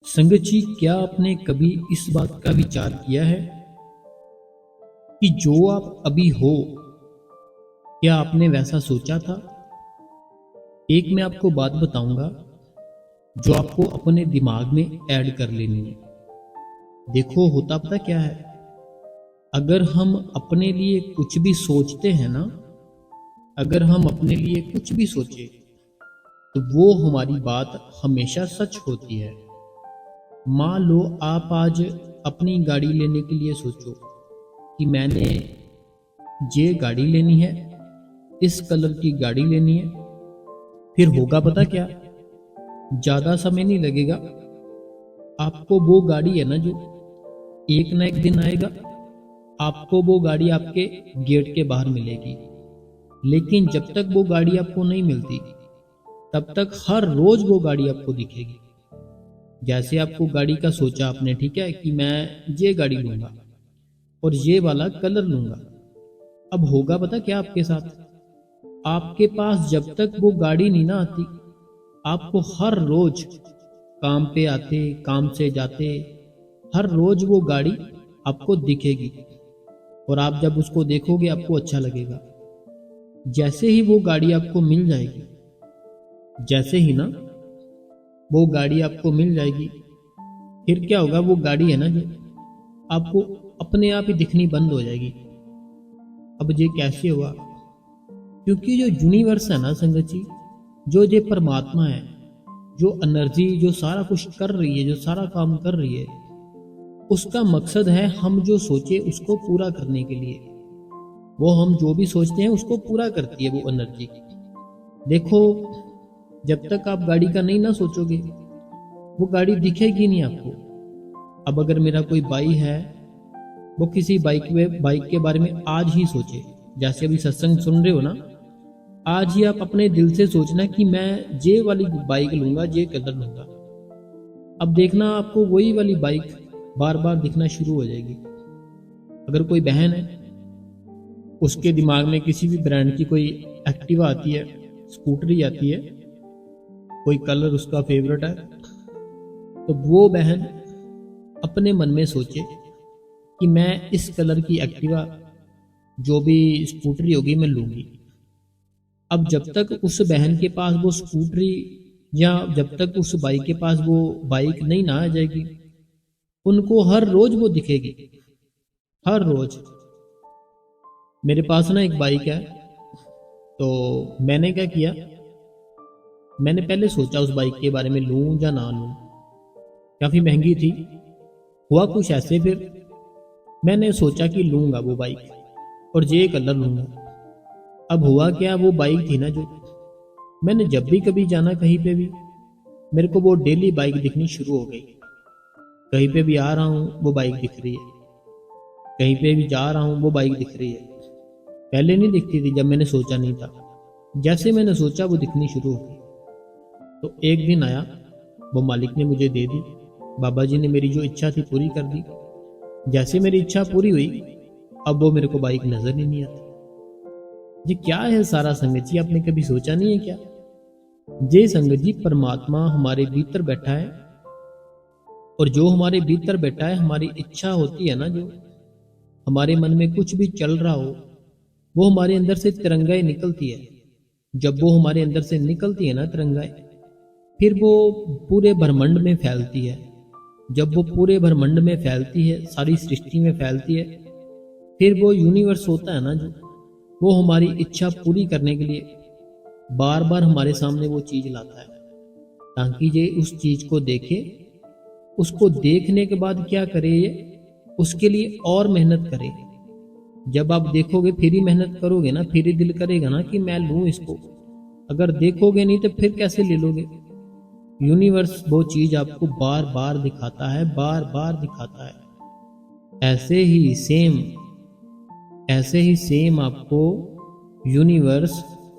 संगत जी, क्या आपने कभी इस बात का विचार किया है कि जो आप अभी हो, क्या आपने वैसा सोचा था? एक मैं आपको बात बताऊंगा जो आपको अपने दिमाग में ऐड कर लेनी है। देखो, होता पता क्या है, अगर हम अपने लिए कुछ भी सोचते हैं ना, अगर हम अपने लिए कुछ भी सोचे तो वो हमारी बात हमेशा सच होती है। मान लो आप आज अपनी गाड़ी लेने के लिए सोचो कि मैंने ये गाड़ी लेनी है, इस कलर की गाड़ी लेनी है। फिर होगा पता क्या, ज़्यादा समय नहीं लगेगा, आपको वो गाड़ी है ना जो एक ना एक दिन आएगा, आपको वो गाड़ी आपके गेट के बाहर मिलेगी। लेकिन जब तक वो गाड़ी आपको नहीं मिलती तब तक हर रोज वो गाड़ी आपको दिखेगी। जैसे आपको गाड़ी का सोचा आपने, ठीक है, कि मैं ये गाड़ी लूंगा और ये वाला कलर लूंगा। अब होगा पता क्या आपके साथ, आपके पास जब तक वो गाड़ी नहीं ना आती, आपको हर रोज काम पे आते, काम से जाते, हर रोज वो गाड़ी आपको दिखेगी और आप जब उसको देखोगे आपको अच्छा लगेगा। जैसे ही वो गाड़ी आपको मिल जाएगी, जैसे ही ना वो गाड़ी आपको मिल जाएगी, फिर क्या होगा, वो गाड़ी है ना जो आपको अपने आप ही दिखनी बंद हो जाएगी। अब ये कैसे हुआ? क्योंकि जो यूनिवर्स है ना संगत जी, जो ये परमात्मा है, जो एनर्जी जो सारा कुछ कर रही है, जो सारा काम कर रही है, उसका मकसद है हम जो सोचे उसको पूरा करने के लिए। वो हम जो भी सोचते हैं उसको पूरा करती है वो एनर्जी। देखो, जब तक आप गाड़ी का नहीं ना सोचोगे वो गाड़ी दिखेगी नहीं आपको। अब अगर मेरा कोई भाई है, वो किसी बाइक के बारे में आज ही सोचे, जैसे अभी सत्संग सुन रहे हो ना, आज ही आप अपने दिल से सोचना कि मैं ये वाली बाइक लूंगा, ये कलर लूंगा। अब देखना आपको वही वाली बाइक बार बार दिखना शुरू हो जाएगी। अगर कोई बहन है, उसके दिमाग में किसी भी ब्रांड की कोई एक्टिवा आती है, स्कूटरी आती है, कोई कलर उसका फेवरेट है, तो वो बहन अपने मन में सोचे कि मैं इस कलर की एक्टिवा, जो भी स्कूटरी होगी, मैं लूंगी। अब जब तक उस बहन के पास वो स्कूटरी या जब तक उस बाइक के पास वो बाइक नहीं ना आ जाएगी, उनको हर रोज वो दिखेगी, हर रोज। मेरे पास ना एक बाइक है, तो मैंने क्या किया, मैंने पहले सोचा उस बाइक के बारे में, लूं या ना लूं। काफी महंगी थी। हुआ कुछ ऐसे, फिर मैंने सोचा कि लूंगा वो बाइक और ये कलर लूंगा। अब हुआ क्या, वो बाइक थी ना जो, मैंने जब भी कभी जाना कहीं पे भी, मेरे को वो डेली बाइक दिखनी शुरू हो गई। कहीं पे भी आ रहा हूँ वो बाइक दिख रही है, कहीं पे भी जा रहा हूँ वो बाइक दिख रही है। पहले नहीं दिखती थी जब मैंने सोचा नहीं था, जैसे मैंने सोचा वो दिखनी शुरू हो गई। तो एक दिन आया, वो मालिक ने मुझे दे दी, बाबा जी ने मेरी जो इच्छा थी पूरी कर दी। जैसे मेरी इच्छा पूरी हुई, अब वो मेरे को बाइक नजर ही नहीं आती। ये क्या है सारा संगत जी, आपने कभी सोचा नहीं है क्या? ये संगत जी, परमात्मा हमारे भीतर बैठा है, और जो हमारे भीतर बैठा है, हमारी इच्छा होती है ना, जो हमारे मन में कुछ भी चल रहा हो, वो हमारे अंदर से तिरंगाएं निकलती है। जब वो हमारे अंदर से निकलती है ना तिरंगाएं, फिर वो पूरे ब्रह्मांड में फैलती है। जब वो पूरे ब्रह्मांड में फैलती है, सारी सृष्टि में फैलती है, फिर वो यूनिवर्स होता है ना जो, वो हमारी इच्छा पूरी करने के लिए बार बार हमारे सामने वो चीज लाता है, ताकि ये उस चीज को देखे। उसको देखने के बाद क्या करे, ये उसके लिए और मेहनत करे। जब आप देखोगे फिर ही मेहनत करोगे ना, फिर ही दिल करेगा ना कि मैं लूं इसको। अगर देखोगे नहीं तो फिर कैसे ले लोगे? यूनिवर्स वो चीज आपको बार बार दिखाता है, बार बार दिखाता है। ऐसे ही सेम आपको यूनिवर्स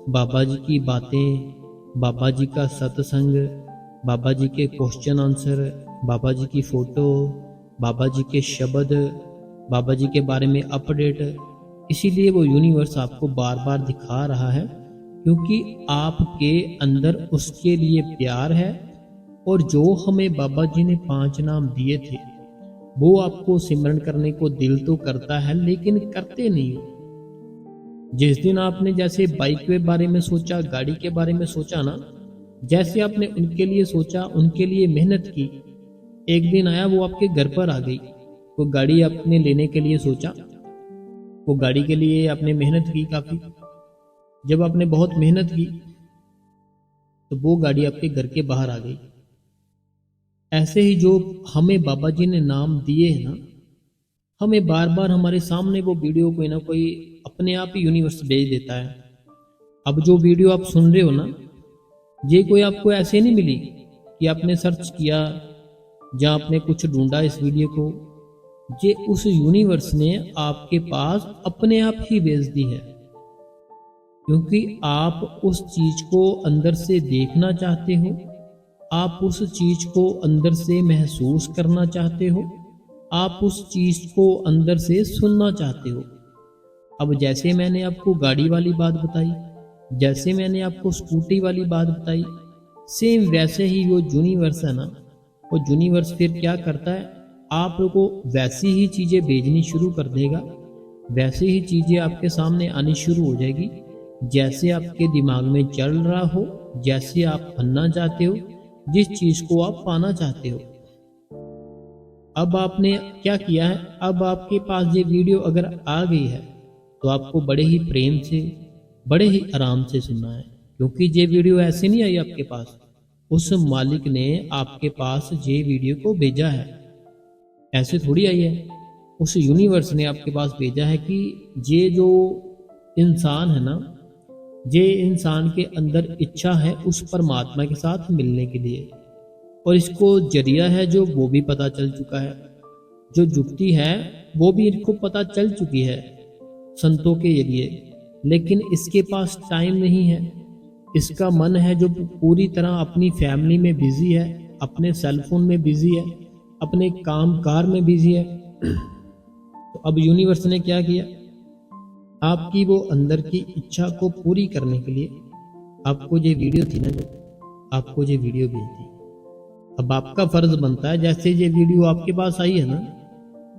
बाबा जी की बातें, बाबा जी का सत्संग, बाबा जी के क्वेश्चन आंसर, बाबा जी की फोटो, बाबा जी के शब्द, बाबा जी के बारे में अपडेट, इसीलिए वो यूनिवर्स आपको बार बार दिखा रहा है, क्योंकि आपके अंदर उसके लिए प्यार है और जो हमें बाबा जी ने 5 नाम दिए थे वो आपको सिमरन करने को दिल तो करता है लेकिन करते नहीं हो। जिस दिन आपने जैसे बाइक के बारे में सोचा, गाड़ी के बारे में सोचा ना, जैसे आपने उनके लिए सोचा, उनके लिए मेहनत की, एक दिन आया वो आपके घर पर आ गई। वो गाड़ी आपने लेने के लिए सोचा, वो गाड़ी के लिए आपने मेहनत की काफी। जब आपने बहुत मेहनत की तो वो गाड़ी आपके घर के बाहर आ गई। ऐसे ही जो हमें बाबा जी ने नाम दिए हैं ना, हमें बार बार हमारे सामने वो वीडियो कोई ना कोई अपने आप ही यूनिवर्स भेज देता है। अब जो वीडियो आप सुन रहे हो ना, ये कोई आपको ऐसे नहीं मिली कि आपने सर्च किया या आपने कुछ ढूंढा इस वीडियो को। ये उस यूनिवर्स ने आपके पास अपने आप ही भेज दी है, क्योंकि आप उस चीज को अंदर से देखना चाहते हो, आप उस चीज को अंदर से महसूस करना चाहते हो, आप उस चीज को अंदर से सुनना चाहते हो। अब जैसे मैंने आपको गाड़ी वाली बात बताई, जैसे मैंने आपको स्कूटी वाली बात बताई, सेम वैसे ही वो यूनिवर्स है ना, वो यूनिवर्स फिर क्या करता है, आपको वैसी ही चीजें भेजनी शुरू कर देगा, वैसी ही चीजें आपके सामने आनी शुरू हो जाएगी जैसे आपके दिमाग में चल रहा हो, जैसे आप बनना चाहते हो, जिस चीज को आप पाना चाहते हो। अब आपने क्या किया है, अब आपके पास ये वीडियो अगर आ गई है तो आपको बड़े ही प्रेम से, बड़े ही आराम से सुनना है, क्योंकि ये वीडियो ऐसे नहीं आई आपके पास। उस मालिक ने आपके पास ये वीडियो को भेजा है, ऐसे थोड़ी आई है। उस यूनिवर्स ने आपके पास भेजा है कि ये जो इंसान है ना, ये इंसान के अंदर इच्छा है उस परमात्मा के साथ मिलने के लिए, और इसको जरिया है जो वो भी पता चल चुका है, जो जुक्ति है वो भी इनको पता चल चुकी है संतों के जरिए। लेकिन इसके पास टाइम नहीं है, इसका मन है जो पूरी तरह अपनी फैमिली में बिजी है, अपने सेलफोन में बिजी है, अपने काम कार में बिजी है। तो अब यूनिवर्स ने क्या किया, आपकी वो अंदर की इच्छा को पूरी करने के लिए आपको ये वीडियो थी ना, जो आपको ये वीडियो भेज दी। अब आपका फर्ज बनता है, जैसे ये वीडियो आपके पास आई है ना,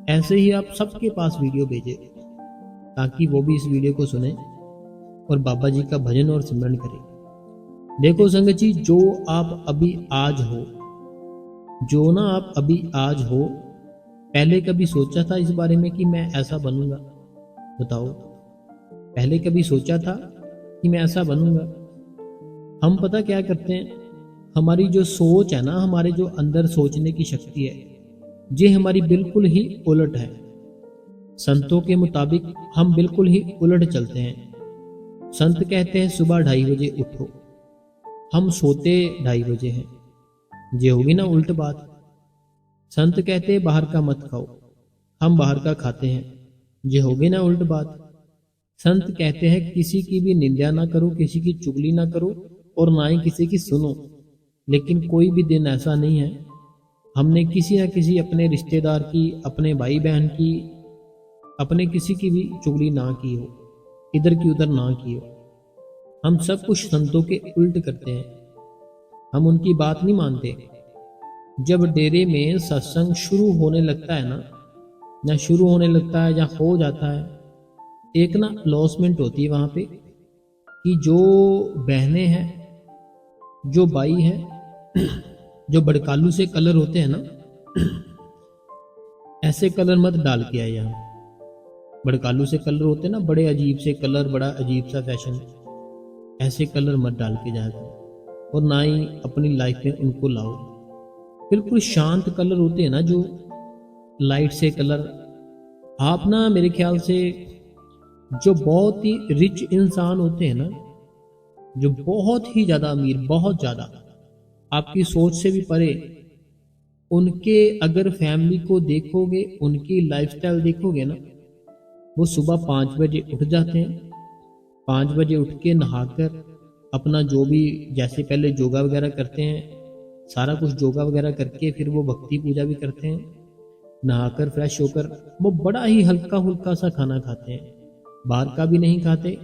ऐसे ही आप सबके पास वीडियो भेजे, ताकि वो भी इस वीडियो को सुने और बाबा जी का भजन और सिमरन करें। देखो संगत जी, जो आप अभी आज हो, जो ना आप अभी आज हो, पहले कभी सोचा था इस बारे में कि मैं ऐसा बनूंगा? बताओ, पहले कभी सोचा था कि मैं ऐसा बनूंगा? हम पता क्या करते हैं, हमारी जो सोच है ना, हमारे जो अंदर सोचने की शक्ति है, ये हमारी बिल्कुल ही उलट है। संतों के मुताबिक हम बिल्कुल ही उलट चलते हैं। संत कहते हैं सुबह 2:30 बजे उठो, हम सोते 2:30 बजे हैं, ये होगी ना उल्ट बात। संत कहते हैं बाहर का मत खाओ, हम बाहर का खाते हैं, ये होगी ना उल्ट बात। संत कहते हैं किसी की भी निंदा ना करो, किसी की चुगली ना करो और ना ही किसी की सुनो, लेकिन कोई भी दिन ऐसा नहीं है हमने किसी न किसी अपने रिश्तेदार की, अपने भाई बहन की, अपने किसी की भी चुगली ना की हो, इधर की उधर ना की हो। हम सब कुछ संतों के उल्ट करते हैं, हम उनकी बात नहीं मानते। जब डेरे में सत्संग शुरू होने लगता है ना, या शुरू होने लगता है या हो जाता है, एक ना अलॉसमेंट होती है वहां पे कि जो बहनें हैं, जो बाई हैं, जो बड़कालू से कलर होते हैं ना, ऐसे कलर मत डाल के आए यहाँ। बड़कालू से कलर होते हैं ना, बड़े अजीब से कलर, बड़ा अजीब सा फैशन, ऐसे कलर मत डाल के जाया करो, और ना ही अपनी लाइफ में उनको लाओ। बिल्कुल शांत कलर होते हैं ना, जो लाइट से कलर। आप ना मेरे ख्याल से जो बहुत ही रिच इंसान होते हैं ना, जो बहुत ही ज्यादा अमीर, बहुत ज्यादा आपकी सोच से भी परे, उनके अगर फैमिली को देखोगे, उनकी लाइफस्टाइल देखोगे ना, वो सुबह 5 बजे उठ जाते हैं। 5 बजे उठ के नहाकर अपना जो भी, जैसे पहले योगा वगैरह करते हैं, सारा कुछ योगा वगैरह करके फिर वो भक्ति पूजा भी करते हैं। नहाकर फ्रेश होकर वो बड़ा ही हल्का फुल्का सा खाना खाते हैं, बाहर का भी नहीं खाते,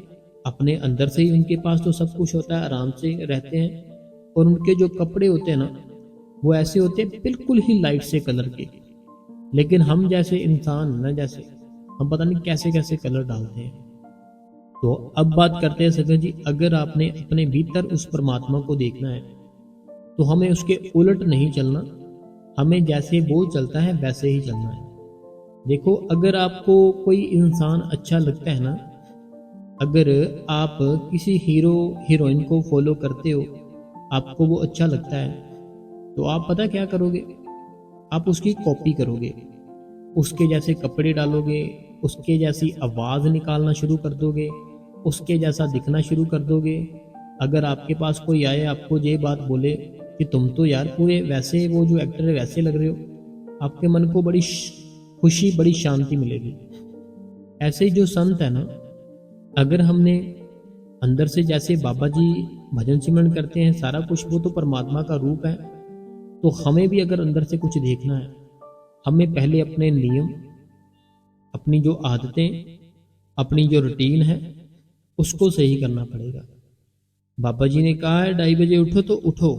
अपने अंदर से ही उनके पास तो सब कुछ होता है, आराम से रहते हैं। और उनके जो कपड़े होते हैं ना, वो ऐसे होते हैं बिल्कुल ही लाइट से कलर के, लेकिन हम जैसे इंसान ना, जैसे हम पता नहीं कैसे कैसे कलर डालते हैं। तो अब बात करते हैं सगर जी, अगर आपने अपने भीतर उस परमात्मा को देखना है तो हमें उसके उलट नहीं चलना, हमें जैसे वो चलता है वैसे ही चलना है। देखो, अगर आपको कोई इंसान अच्छा लगता है ना, अगर आप किसी हीरो हीरोइन को फॉलो करते हो, आपको वो अच्छा लगता है, तो आप पता क्या करोगे, आप उसकी कॉपी करोगे, उसके जैसे कपड़े डालोगे, उसके जैसी आवाज़ निकालना शुरू कर दोगे, उसके जैसा दिखना शुरू कर दोगे। अगर आपके पास कोई आए, आपको ये बात बोले कि तुम तो यार पूरे वैसे, वो जो एक्टर है वैसे लग रहे हो, आपके मन को बड़ी खुशी, बड़ी शांति मिलेगी। ऐसे ही जो संत है ना, अगर हमने अंदर से, जैसे बाबा जी भजन सिमरन करते हैं, सारा कुछ वो तो परमात्मा का रूप है, तो हमें भी अगर अंदर से कुछ देखना है, हमें पहले अपने नियम, अपनी जो आदतें, अपनी जो रूटीन है, उसको सही करना पड़ेगा। बाबा जी ने कहा है 2:30 बजे उठो तो उठो।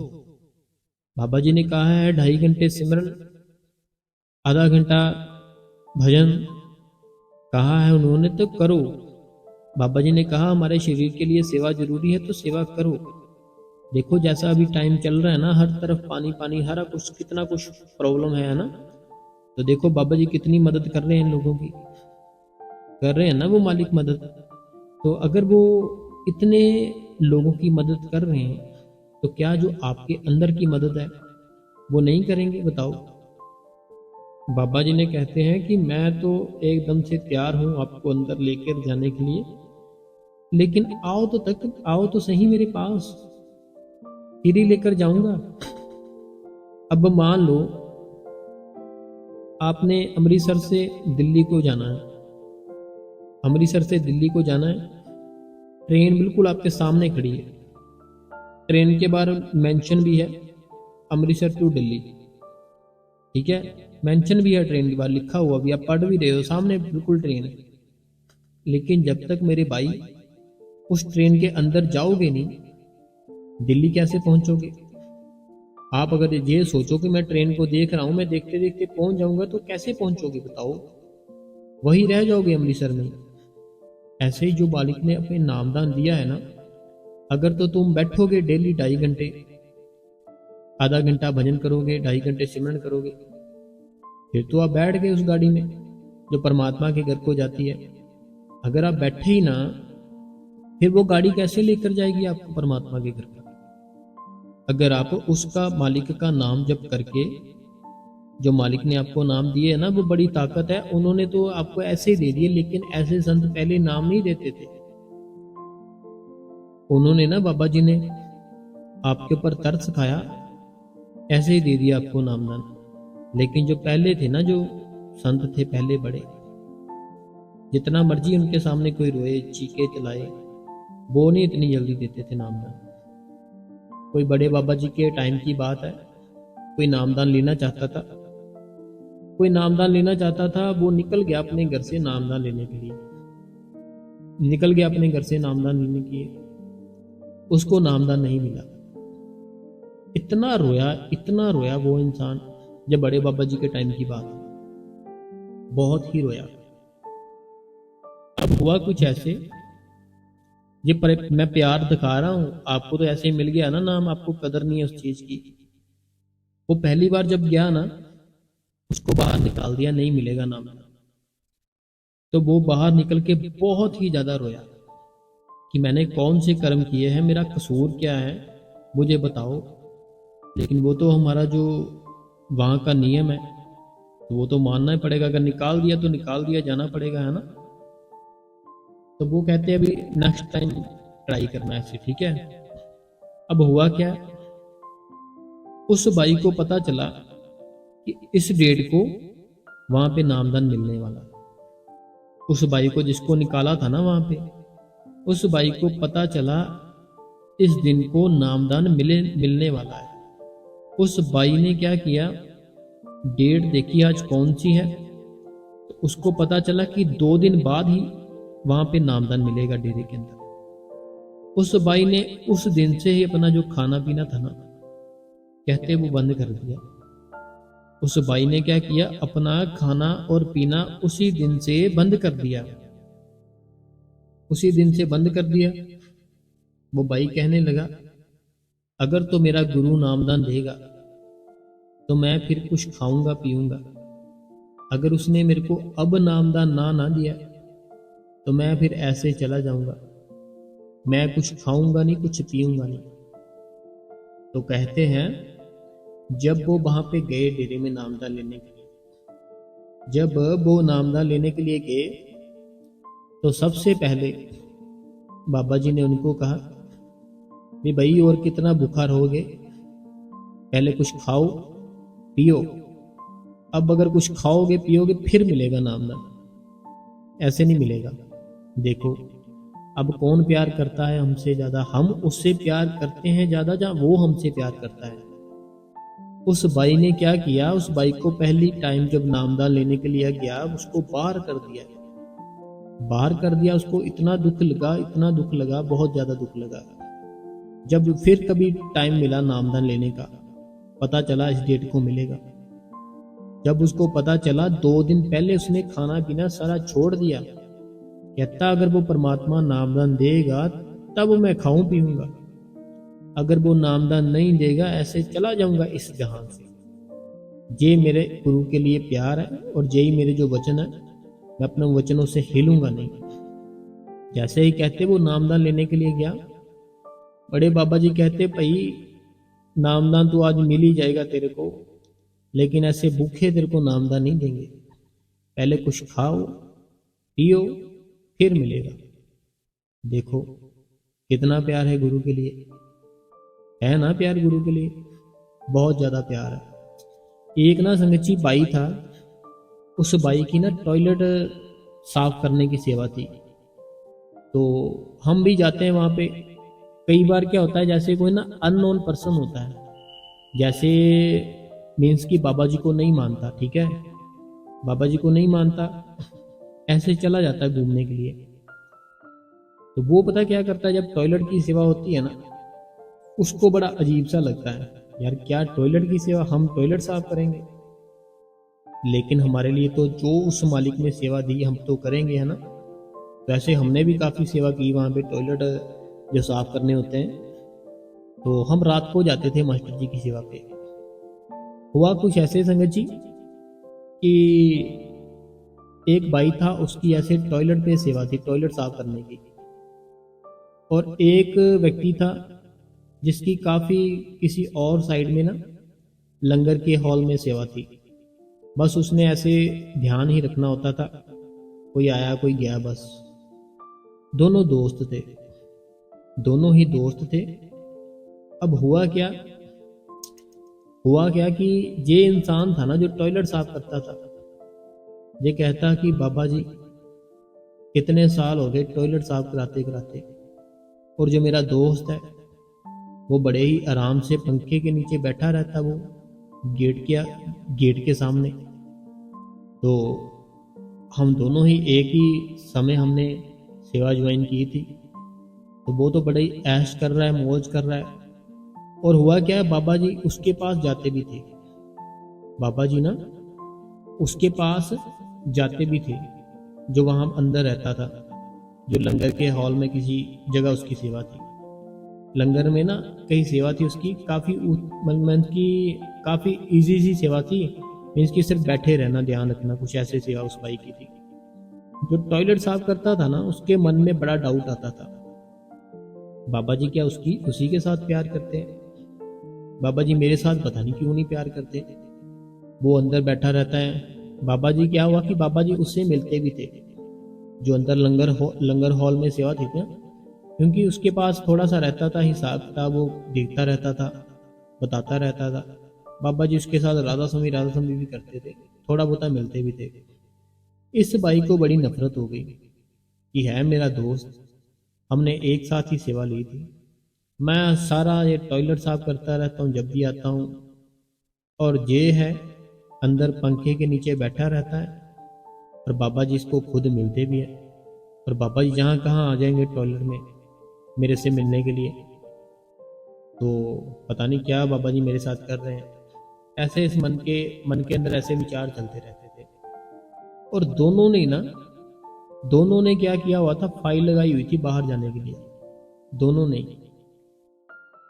बाबा जी ने कहा है 2.5 घंटे सिमरन, आधा घंटा भजन कहा है उन्होंने, तो करो। बाबा जी ने कहा हमारे शरीर के लिए सेवा जरूरी है, तो सेवा करो। देखो जैसा अभी टाइम चल रहा है ना, हर तरफ पानी पानी, हर कुछ, कितना कुछ प्रॉब्लम है ना, तो देखो बाबा जी कितनी मदद कर रहे हैं लोगों की, कर रहे हैं ना वो मालिक मदद। तो अगर वो इतने लोगों की मदद कर रहे हैं, तो क्या जो आपके अंदर की मदद है वो नहीं करेंगे, बताओ। बाबा जी ने कहते हैं कि मैं तो एकदम से तैयार हूं आपको अंदर लेकर जाने के लिए, लेकिन आओ तो सही मेरे पास, फिर ही लेकर जाऊंगा। अब मान लो आपने अमृतसर से दिल्ली को जाना है, अमृतसर से दिल्ली को जाना है, ट्रेन बिल्कुल आपके सामने खड़ी है, ट्रेन के बाहर मेंशन भी है अमृतसर टू दिल्ली, ठीक है, मेंशन भी है ट्रेन के बाहर, लिखा हुआ भी, आप पढ़ भी रहे हो, सामने बिल्कुल ट्रेन है। लेकिन जब तक मेरे भाई उस ट्रेन के अंदर जाओगे नहीं, दिल्ली कैसे पहुंचोगे। आप अगर ये सोचो कि मैं ट्रेन को देख रहा हूं, मैं देखते देखते पहुंच जाऊंगा, तो कैसे पहुंचोगे बताओ, वही रह जाओगे अमृतसर में। ऐसे ही जो बालिक ने अपने नामदान दिया है ना, अगर तो तुम बैठोगे डेली 2.5 घंटे, आधा घंटा भजन करोगे, 2.5 घंटे सिमरन करोगे, फिर तो आप बैठ गए उस गाड़ी में जो परमात्मा के घर को जाती है। अगर आप बैठे ही ना, फिर वो गाड़ी कैसे लेकर जाएगी आपको परमात्मा के घर पर। अगर आप उसका, मालिक का नाम जप करके, जो मालिक ने आपको नाम दिए है ना, वो बड़ी ताकत है, उन्होंने तो आपको ऐसे ही दे दिए, लेकिन ऐसे संत पहले नाम नहीं देते थे। उन्होंने ना, बाबा जी ने आपके ऊपर तरस खाया, ऐसे ही दे दिया आपको नामदान। लेकिन जो पहले थे ना, जो संत थे पहले बड़े, जितना मर्जी उनके सामने कोई रोए, चीखे चलाए, वो नहीं इतनी जल्दी देते थे नामदान। कोई बड़े बाबा जी के टाइम की बात है, कोई नामदान लेना चाहता था, कोई नामदान लेना चाहता था, वो निकल गया अपने घर से नामदान लेने के लिए, निकल गया अपने घर से नामदान लेने के लिए, उसको नामदान नहीं मिला। इतना रोया वो इंसान, जब बड़े बाबा जी के टाइम की बात है, बहुत ही रोया। अब हुआ कुछ ऐसे, मैं प्यार दिखा रहा हूं आपको, तो ऐसे ही मिल गया ना नाम, आपको कदर नहीं है उस चीज की। वो पहली बार जब गया ना, उसको बाहर निकाल दिया, नहीं मिलेगा नाम, तो वो बाहर निकल के बहुत ही ज्यादा रोया कि मैंने कौन से कर्म किए हैं, मेरा कसूर क्या है, मुझे बताओ। लेकिन वो तो हमारा जो वहां का नियम है, तो वो तो मानना ही पड़ेगा, अगर निकाल दिया तो निकाल दिया, जाना पड़ेगा, है ना। तो वो कहते हैं अभी नेक्स्ट टाइम ट्राई करना है ऐसे, ठीक है। अब हुआ क्या, उस भाई को पता चला कि इस डेट को वहां पे नामदान मिलने वाला। उस भाई को, जिसको निकाला था ना वहां पे, उस भाई को पता चला इस दिन को नामदान मिलने वाला है। उस भाई ने क्या किया, डेट देखी आज कौन सी है, तो उसको पता चला कि 2 दिन बाद ही वहां पे नामदान मिलेगा डेरे के अंदर। उस भाई ने उस दिन से ही अपना जो खाना पीना था ना, कहते वो बंद कर दिया। उस बाई ने क्या किया, अपना खाना और पीना उसी दिन से बंद कर दिया, उसी दिन से बंद कर दिया। वो बाई कहने लगा, अगर तो मेरा गुरु नामदान देगा तो मैं फिर कुछ खाऊंगा पीऊंगा, अगर उसने मेरे को अब नामदान ना दिया तो मैं फिर ऐसे चला जाऊंगा, मैं कुछ खाऊंगा नहीं, कुछ पीऊंगा नहीं। तो कहते हैं जब वो वहां पे गए डेरे में नामदान लेने के लिए, जब वो नामदान लेने के लिए गए तो सबसे पहले बाबा जी ने उनको कहा कि भाई और कितना भूखा रहोगे, पहले कुछ खाओ पियो, अब अगर कुछ खाओगे पियोगे फिर मिलेगा नामदान, ऐसे नहीं मिलेगा। देखो अब कौन प्यार करता है हमसे ज्यादा, हम उससे प्यार करते हैं ज्यादा या वो हमसे प्यार करता है। उस बाई ने क्या किया, उस बाई को पहली टाइम जब नामदान लेने के लिए गया उसको बाहर कर दिया, बाहर कर दिया। उसको इतना दुख लगा, इतना दुख लगा, बहुत ज्यादा दुख लगा। जब फिर कभी टाइम मिला नामदान लेने का, पता चला इस डेट को मिलेगा, जब उसको पता चला 2 दिन पहले उसने खाना पीना सारा छोड़ दिया। कहता अगर वो परमात्मा नामदान देगा तब मैं खाऊं पीऊंगा, अगर वो नामदान नहीं देगा ऐसे चला जाऊंगा इस जहां से। ये मेरे गुरु के लिए प्यार है और यही मेरे जो वचन है, मैं अपने वचनों से हिलूंगा नहीं। जैसे ही कहते वो नामदान लेने के लिए गया, बड़े बाबा जी कहते भाई नामदान तो आज मिल ही जाएगा तेरे को, लेकिन ऐसे भूखे तेरे को नामदान नहीं देंगे, पहले कुछ खाओ पियो फिर मिलेगा। देखो कितना प्यार है गुरु के लिए, है ना प्यार गुरु के लिए, बहुत ज्यादा प्यार है। एक ना संगत बाई था, उस बाई की ना टॉयलेट साफ करने की सेवा थी, तो हम भी जाते हैं वहां पे। कई बार क्या होता है, जैसे कोई ना अननोन पर्सन होता है, जैसे मीन्स कि बाबा जी को नहीं मानता, ठीक है, बाबा जी को नहीं मानता, ऐसे चला जाता है घूमने के लिए। तो वो पता क्या करता है, जब टॉयलेट की सेवा होती है ना, उसको बड़ा अजीब सा लगता है, यार क्या टॉयलेट की सेवा, हम टॉयलेट साफ करेंगे, लेकिन हमारे लिए तो जो उस मालिक ने सेवा दी हम तो करेंगे, है ना। तो ऐसे हमने भी काफ़ी सेवा की वहाँ पे, टॉयलेट जो साफ करने होते हैं, तो हम रात को जाते थे मास्टर जी की सेवा पे। हुआ कुछ ऐसे संगत जी कि एक भाई था, उसकी ऐसे टॉयलेट पे सेवा थी, टॉयलेट साफ करने की, और एक व्यक्ति था जिसकी काफ़ी किसी और साइड में ना लंगर के हॉल में सेवा थी। बस उसने ऐसे ध्यान ही रखना होता था, कोई आया कोई गया बस। दोनों दोस्त थे, दोनों ही दोस्त थे। अब हुआ क्या कि ये इंसान था ना जो टॉयलेट साफ करता था, ये कहता कि बाबा जी कितने साल हो गए टॉयलेट साफ कराते कराते, और जो मेरा दोस्त है वो बड़े ही आराम से पंखे के नीचे बैठा रहता, वो गेट के सामने। तो हम दोनों ही एक ही समय हमने सेवा ज्वाइन की थी, तो वो तो बड़े ही ऐश कर रहा है, मौज कर रहा है। और हुआ क्या है, बाबा जी उसके पास जाते भी थे, बाबा जी ना उसके पास जाते भी थे, जो वहाँ अंदर रहता था, जो लंगर के हॉल में किसी जगह उसकी सेवा थी। लंगर में ना कई सेवा थी उसकी, काफ़ी इजी सी सेवा थी, मीन्स की सिर्फ बैठे रहना, ध्यान रखना, कुछ ऐसे सेवा उस भाई की थी। जो टॉयलेट साफ करता था ना, उसके मन में बड़ा डाउट आता था, बाबा जी क्या उसी के साथ प्यार करते हैं, बाबा जी मेरे साथ पता नहीं क्यों नहीं प्यार करते, वो अंदर बैठा रहता है। बाबा जी क्या हुआ कि बाबा जी उससे मिलते भी थे, जो अंदर लंगर हॉल में सेवा थी ना, क्योंकि उसके पास थोड़ा सा रहता था हिसाब किताब, वो देखता रहता था, बताता रहता था। बाबा जी उसके साथ राधा स्वामी भी करते थे, थोड़ा बहुत मिलते भी थे। इस भाई को बड़ी नफरत हो गई कि है मेरा दोस्त, हमने एक साथ ही सेवा ली थी, मैं सारा ये टॉयलेट साफ करता रहता हूँ जब भी आता हूँ, और ये है अंदर पंखे के नीचे बैठा रहता है, और बाबा जी इसको खुद मिलते भी हैं, और बाबा जी जहाँ कहाँ आ जाएंगे टॉयलेट में मेरे से मिलने के लिए। तो पता नहीं क्या बाबा जी मेरे साथ कर रहे हैं। ऐसे इस मन के अंदर ऐसे विचार चलते रहते थे। और दोनों ने क्या किया हुआ था, फाइल लगाई हुई थी बाहर जाने के लिए। दोनों ने,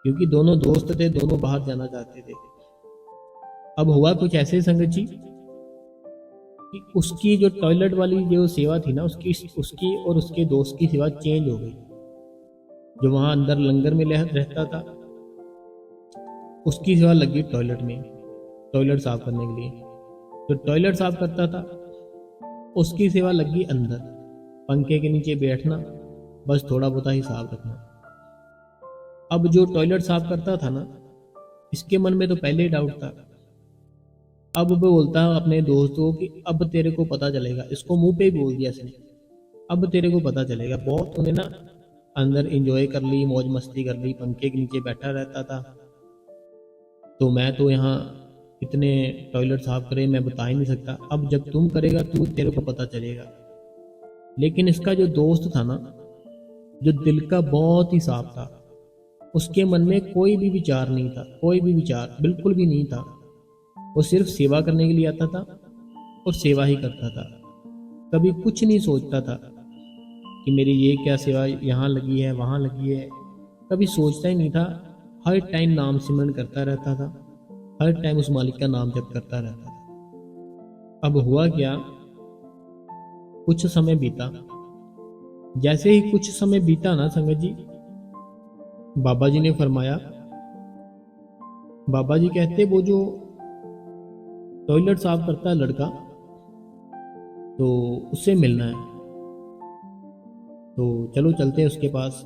क्योंकि दोनों दोस्त थे, दोनों बाहर जाना चाहते थे। अब हुआ कुछ ऐसे संगत जी कि उसकी जो टॉयलेट वाली जो सेवा थी ना, उसकी उसकी और उसके दोस्त की सेवा चेंज हो गई। जो वहां अंदर लंगर में रहता था, उसकी सेवा लगी टॉयलेट में, टॉयलेट साफ करने के लिए। जो टॉयलेट साफ करता था, उसकी सेवा लगी अंदर, पंखे के नीचे बैठना, बस थोड़ा बहुत ही साफ रखना। अब जो टॉयलेट साफ करता था ना, इसके मन में तो पहले ही डाउट था। अब वो बोलता अपने दोस्त को कि अब तेरे को पता चलेगा। इसको मुंह पे ही बोल दिया इसने, अब तेरे को पता चलेगा। बहुत उन्हें ना अंदर एंजॉय कर ली, मौज मस्ती कर ली, पंखे के नीचे बैठा रहता था। तो मैं तो यहाँ इतने टॉयलेट साफ करे मैं बता ही नहीं सकता। अब जब तुम करेगा तो तेरे को पता चलेगा। लेकिन इसका जो दोस्त था ना, जो दिल का बहुत ही साफ था, उसके मन में कोई भी विचार नहीं था, कोई भी विचार बिल्कुल भी नहीं था। वो सिर्फ सेवा करने के लिए आता था और सेवा ही करता था। कभी कुछ नहीं सोचता था कि मेरी ये क्या सेवा यहाँ लगी है, वहाँ लगी है। कभी सोचता ही नहीं था। हर टाइम नाम सिमरन करता रहता था, हर टाइम उस मालिक का नाम जप करता रहता था। अब हुआ क्या, कुछ समय बीता। जैसे ही कुछ समय बीता ना संगत जी, बाबा जी ने फरमाया, बाबा जी कहते वो जो टॉयलेट साफ करता है लड़का, तो उससे मिलना है, तो चलो चलते हैं उसके पास।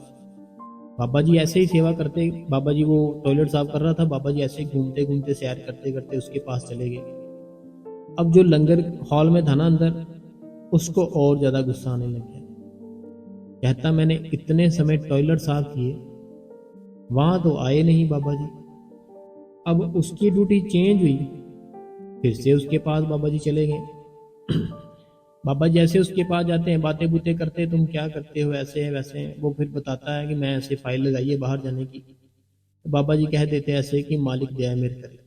बाबा जी ऐसे ही सेवा करते, बाबा जी वो टॉयलेट साफ कर रहा था, बाबा जी ऐसे ही घूमते घूमते सैर करते करते उसके पास चले गए। अब जो लंगर हॉल में था ना अंदर, उसको और ज्यादा गुस्सा आने लग गया। कहता मैंने इतने समय टॉयलेट साफ किए, वहां तो आए नहीं बाबा जी। अब उसकी ड्यूटी चेंज हुई, फिर से उसके पास बाबा जी चले गए। बाबा जैसे उसके पास जाते हैं, बातें बूतें करते हैं, तुम क्या करते हो, ऐसे है वैसे है। वो फिर बताता है कि मैं ऐसे फाइल लगाई है बाहर जाने की। तो बाबा जी कह देते हैं ऐसे कि मालिक दया मेरे करे।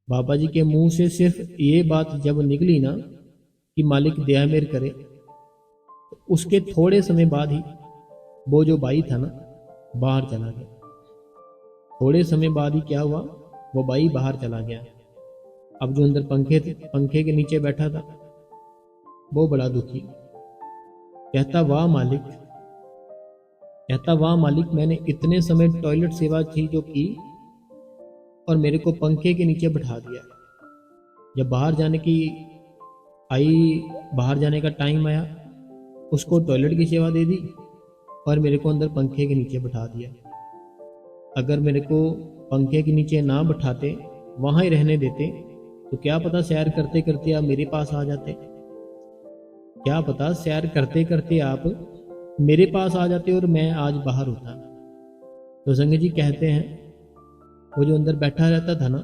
बाबा जी के मुंह से सिर्फ ये बात जब निकली ना कि मालिक दया मेरे करे, तो उसके थोड़े समय बाद ही वो जो भाई था ना बाहर चला गया। थोड़े समय बाद ही क्या हुआ, वो भाई बाहर चला गया। अब जो अंदर पंखे के नीचे बैठा था, वो बड़ा दुखी। कहता वाह मालिक, कहता वाह मालिक, मैंने इतने समय टॉयलेट सेवा थी जो की, और मेरे को पंखे के नीचे बैठा दिया। जब बाहर जाने की बाहर जाने का टाइम आया, उसको टॉयलेट की सेवा दे दी और मेरे को अंदर पंखे के नीचे बैठा दिया। अगर मेरे को पंखे के नीचे ना बैठाते, वहां ही रहने देते, तो क्या पता सैर करते करते आप मेरे पास आ जाते। क्या पता सैर करते करते आप मेरे पास आ जाते और मैं आज बाहर होता। तो संगत जी कहते हैं, वो जो अंदर बैठा रहता था ना,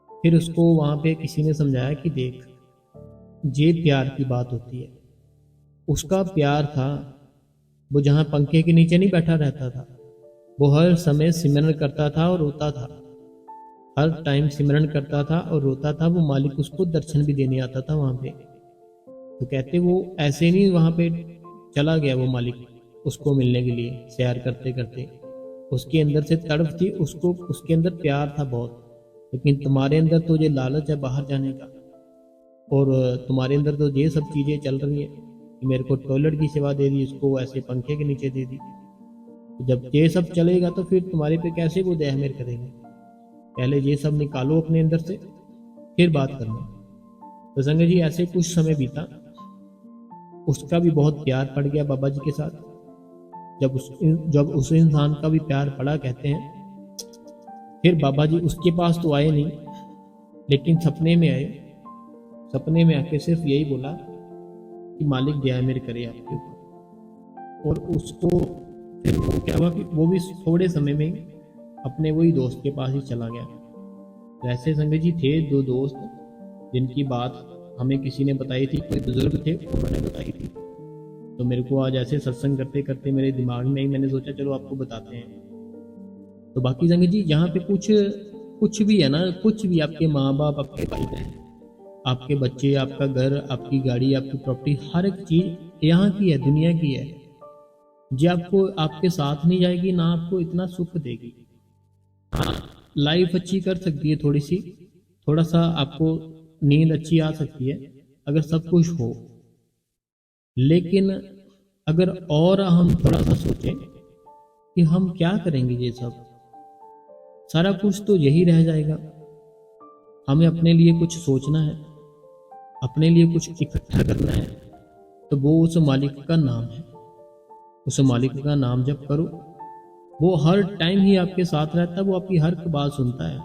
फिर उसको वहां पे किसी ने समझाया कि देख, ये प्यार की बात होती है। उसका प्यार था, वो जहां पंखे के नीचे नहीं बैठा रहता था, वो हर समय सिमरन करता था और रोता था। हर टाइम सिमरन करता था और रोता था। वो मालिक उसको दर्शन भी देने आता था वहां पे। तो कहते वो ऐसे नहीं वहां पे चला गया, वो मालिक उसको मिलने के लिए सैर करते करते। उसके अंदर से तड़प थी, उसको उसके अंदर प्यार था बहुत। लेकिन तुम्हारे अंदर तो ये लालच है बाहर जाने का, और तुम्हारे अंदर तो ये सब चीजें चल रही है कि मेरे को टॉयलेट की सेवा दे दी, उसको ऐसे पंखे के नीचे दे दी। तो जब ये सब चलेगा तो फिर तुम्हारे पे कैसे वो दया मेर करेंगे। पहले ये सब निकालो अपने अंदर से, फिर बात करना। तो संगत जी ऐसे कुछ समय बीता। उसका भी बहुत प्यार पड़ गया बाबा जी के साथ। जब उस इंसान का भी प्यार पड़ा, कहते हैं, फिर बाबा जी उसके पास तो आए नहीं, लेकिन सपने में आए। सपने में आके सिर्फ यही बोला कि मालिक दया मेरे करे आपके ऊपर। और उसको फिर वो क्या हुआ कि वो भी थोड़े समय में अपने वही दोस्त के पास ही चला गया। वैसे संगत जी थे दो दोस्त, जिनकी बात हमें किसी ने बताई थी, कोई बुजुर्ग थे, उन्होंने बताई थी। तो मेरे को आज ऐसे सत्संग करते करते मेरे दिमाग में ही, मैंने सोचा चलो आपको बताते हैं। तो बाकी संगत जी यहाँ पे कुछ कुछ भी है ना, कुछ भी, आपके माँ बाप, आपके भाई बहन, आपके बच्चे, आपका घर, आपकी गाड़ी, आपकी प्रॉपर्टी, हर एक चीज यहाँ की है, दुनिया की है। जी आपको आपके साथ नहीं जाएगी ना, आपको इतना सुख देगी। हाँ, लाइफ अच्छी कर सकती है थोड़ी सी, थोड़ा सा आपको नींद अच्छी आ सकती है अगर सब कुछ हो, लेकिन अगर और हम थोड़ा सा सोचें कि हम क्या करेंगे, ये सब सारा कुछ तो यही रह जाएगा। हमें अपने लिए कुछ सोचना है, अपने लिए कुछ इकट्ठा करना है, तो वो उस मालिक का नाम है। उस मालिक का नाम जप करो, वो हर टाइम ही आपके साथ रहता है, वो आपकी हर बात सुनता है।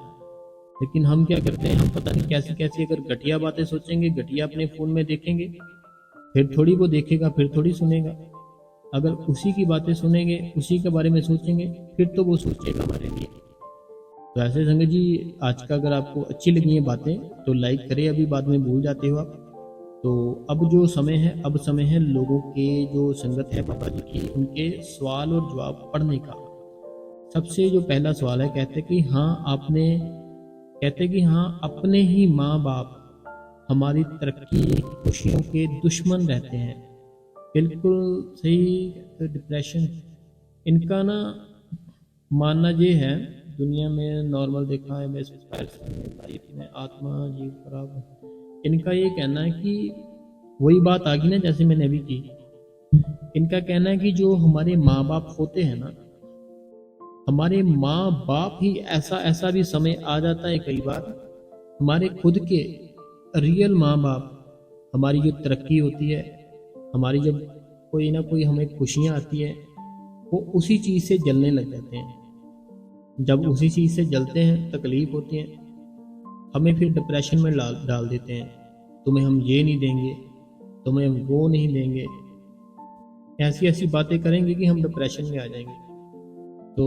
लेकिन हम क्या करते हैं, हम पता नहीं कैसी कैसी अगर घटिया बातें सोचेंगे, घटिया अपने फोन में देखेंगे, फिर थोड़ी वो देखेगा, फिर थोड़ी सुनेगा। अगर उसी की बातें सुनेंगे, उसी के बारे में सोचेंगे, फिर तो वो सोचेगा हमारे लिए। तो ऐसे संगत जी, आज का अगर आपको अच्छी लगी है बातें तो लाइक करें, अभी बाद में भूल जाते हो आप। तो अब जो समय है, अब समय है लोगों के जो संगत है बाबा जी की, उनके सवाल और जवाब पढ़ने का। सबसे जो पहला सवाल है, कहते कि हाँ, अपने ही माँ बाप हमारी तरक्की खुशियों के दुश्मन रहते हैं। बिल्कुल सही। तो डिप्रेशन, इनका ना मानना ये है, दुनिया में नॉर्मल देखा है, लाइफ में आत्मा जीव खराब, इनका ये कहना है कि वही बात आ गई ना जैसे मैंने अभी की। इनका कहना है कि जो हमारे माँ बाप होते हैं ना, हमारे माँ बाप ही, ऐसा ऐसा भी समय आ जाता है कई बार, हमारे खुद के रियल माँ बाप, हमारी जो तरक्की होती है, हमारी जब कोई ना कोई हमें खुशियाँ आती है, वो उसी चीज़ से जलने लग जाते हैं। जब उसी चीज़ से जलते हैं, तकलीफ होती है, हमें फिर डिप्रेशन में डाल देते हैं। तुम्हें हम ये नहीं देंगे, तुम्हें हम वो नहीं देंगे, ऐसी ऐसी बातें करेंगे कि हम डिप्रेशन में आ जाएंगे। तो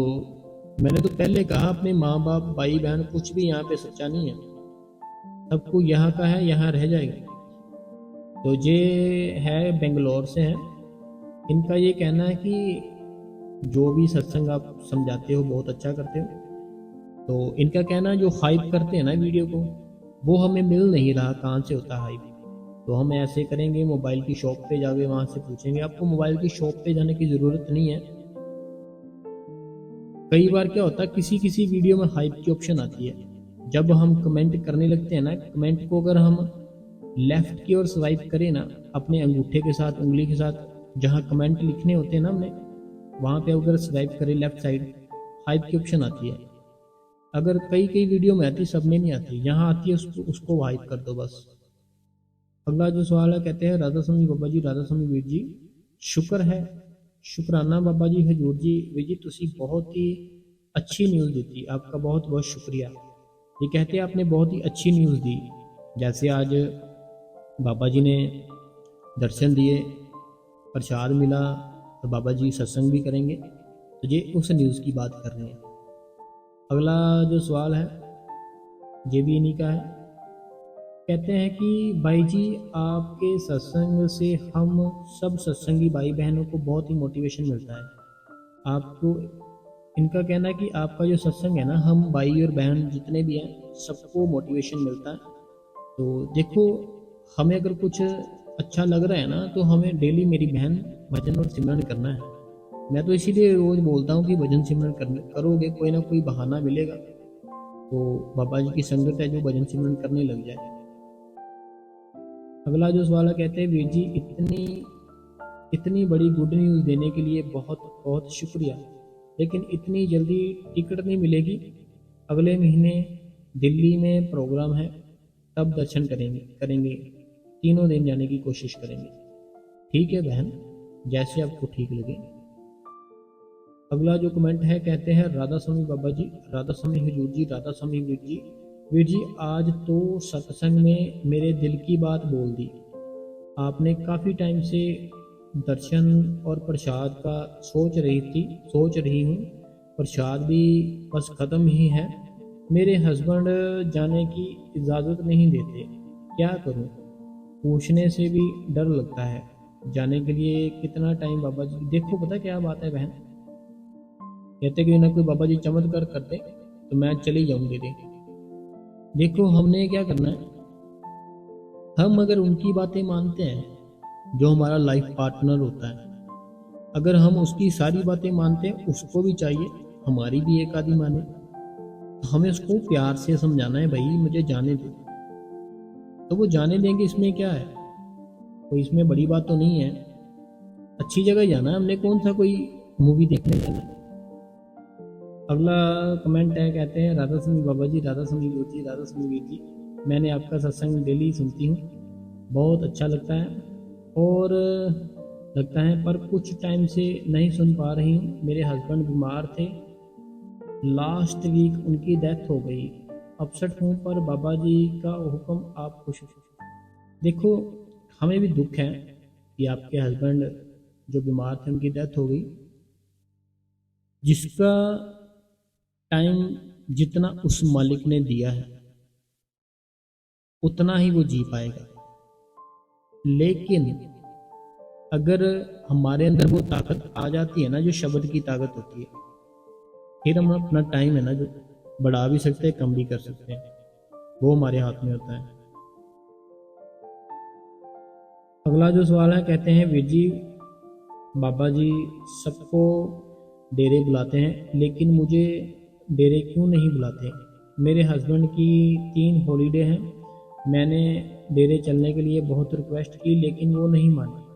मैंने तो पहले कहा, अपने माँ बाप, भाई बहन, कुछ भी यहाँ पे सच्चा नहीं है, सबको यहाँ का है, यहाँ रह जाएगा। तो ये है, बेंगलोर से है। इनका ये कहना है कि जो भी सत्संग आप समझाते हो बहुत अच्छा करते हो, तो इनका कहना है जो हाइप करते हैं ना वीडियो को, वो हमें मिल नहीं रहा, कहाँ से होता है हाइप। तो हम ऐसे करेंगे, मोबाइल की शॉप पे जाके वहाँ से पूछेंगे। आपको मोबाइल की शॉप पे जाने की ज़रूरत नहीं है। कई बार क्या होता है, किसी किसी वीडियो में हाइप की ऑप्शन आती है, जब हम कमेंट करने लगते हैं ना, कमेंट को अगर हम लेफ्ट की ओर स्वाइप करें ना, अपने अंगूठे के साथ, उंगली के साथ, जहाँ कमेंट लिखने होते हैं ना हमने, वहाँ पे अगर स्वाइप करें लेफ्ट साइड, हाइप की ऑप्शन आती है। अगर कई कई वीडियो में आती, सब में नहीं आती, यहाँ आती है, उसको हाइप कर दो बस। अगला जो सवाल है, कहते हैं राधा स्वामी बाबा जी, राधा स्वामी वीर जी, शुक्र है, शुक्राना बाबा जी, हजूर जी, वीर जी तुसी बहुत ही अच्छी न्यूज़ दी थी, आपका बहुत बहुत शुक्रिया। ये कहते हैं आपने बहुत ही अच्छी न्यूज़ दी, जैसे आज बाबा जी ने दर्शन दिए, प्रसाद मिला, तो बाबा जी सत्संग भी करेंगे, तो ये उस न्यूज़ की बात कर रहे हैं। अगला जो सवाल है, ये भी इन्हीं का है। कहते हैं कि भाई जी, आपके सत्संग से हम सब सत्संगी भाई बहनों को बहुत ही मोटिवेशन मिलता है। आपको, इनका कहना है कि आपका जो सत्संग है ना, हम भाई और बहन जितने भी हैं, सबको मोटिवेशन मिलता है। तो देखो, हमें अगर कुछ अच्छा लग रहा है ना, तो हमें डेली, मेरी बहन, भजन और सिमरन करना है। मैं तो इसीलिए रोज़ बोलता हूँ कि भजन सिमरन करोगे, कोई ना कोई बहाना मिलेगा, तो बाबा जी की संगत है जो भजन सिमरन करने लग जाए। अगला जो सवाल है, कहते हैं वीर जी, इतनी इतनी बड़ी गुड न्यूज़ देने के लिए बहुत बहुत शुक्रिया, लेकिन इतनी जल्दी टिकट नहीं मिलेगी। अगले महीने दिल्ली में प्रोग्राम है, तब दर्शन करेंगे करेंगे 3 दिन जाने की कोशिश करेंगे। ठीक है बहन, जैसे आपको ठीक लगे। अगला जो कमेंट है, कहते हैं राधा स्वामी बाबा जी, राधा स्वामी हजूर जी, राधा स्वामी वीर जी, वीर जी आज तो सत्संग में मेरे दिल की बात बोल दी। आपने काफ़ी टाइम से दर्शन और प्रसाद का सोच रही हूँ। प्रसाद भी बस ख़त्म ही है। मेरे हस्बैंड जाने की इजाज़त नहीं देते, क्या करूँ? पूछने से भी डर लगता है। जाने के लिए कितना टाइम बाबा जी? देखो, पता क्या बात है बहन, कहते कोई ना कोई बाबा जी चमत्कार करते तो मैं चली जाऊं दीदी। देखो हमने क्या करना है, हम अगर उनकी बातें मानते हैं, जो हमारा लाइफ पार्टनर होता है, अगर हम उसकी सारी बातें मानते हैं, उसको भी चाहिए हमारी भी एक आधी माने, तो हमें उसको प्यार से समझाना है, भाई मुझे जाने दो, तो वो जाने देंगे। इसमें क्या है, कोई इसमें बड़ी बात तो नहीं है। अच्छी जगह जाना है हमने, कौन सा कोई मूवी देखने जाना है। अगला कमेंट है, कहते हैं राधा स्वामी बाबा जी, राधा स्वामी वीर जी, राधा स्वामी वीर जी, मैंने आपका सत्संग डेली सुनती हूँ, बहुत अच्छा लगता है और लगता है, पर कुछ टाइम से नहीं सुन पा रही हूँ। मेरे हस्बैंड बीमार थे, लास्ट वीक उनकी डेथ हो गई। अपसेट हूँ, पर बाबा जी का हुक्म आप खुश। देखो हमें भी दुख है कि आपके हस्बैंड जो बीमार थे उनकी डेथ हो गई। जिसका टाइम जितना उस मालिक ने दिया है उतना ही वो जी पाएगा, लेकिन अगर हमारे अंदर वो ताकत आ जाती है ना, जो शब्द की ताकत होती है, फिर हम अपना टाइम है ना जो बढ़ा भी सकते हैं, कम भी कर सकते हैं, वो हमारे हाथ में होता है। अगला जो सवाल है, कहते हैं वीर जी, बाबा जी सबको डेरे बुलाते हैं, लेकिन मुझे डेरे क्यों नहीं बुलाते। मेरे हस्बैंड की 3 हॉलीडे हैं, मैंने डेरे चलने के लिए बहुत रिक्वेस्ट की, लेकिन वो नहीं माने।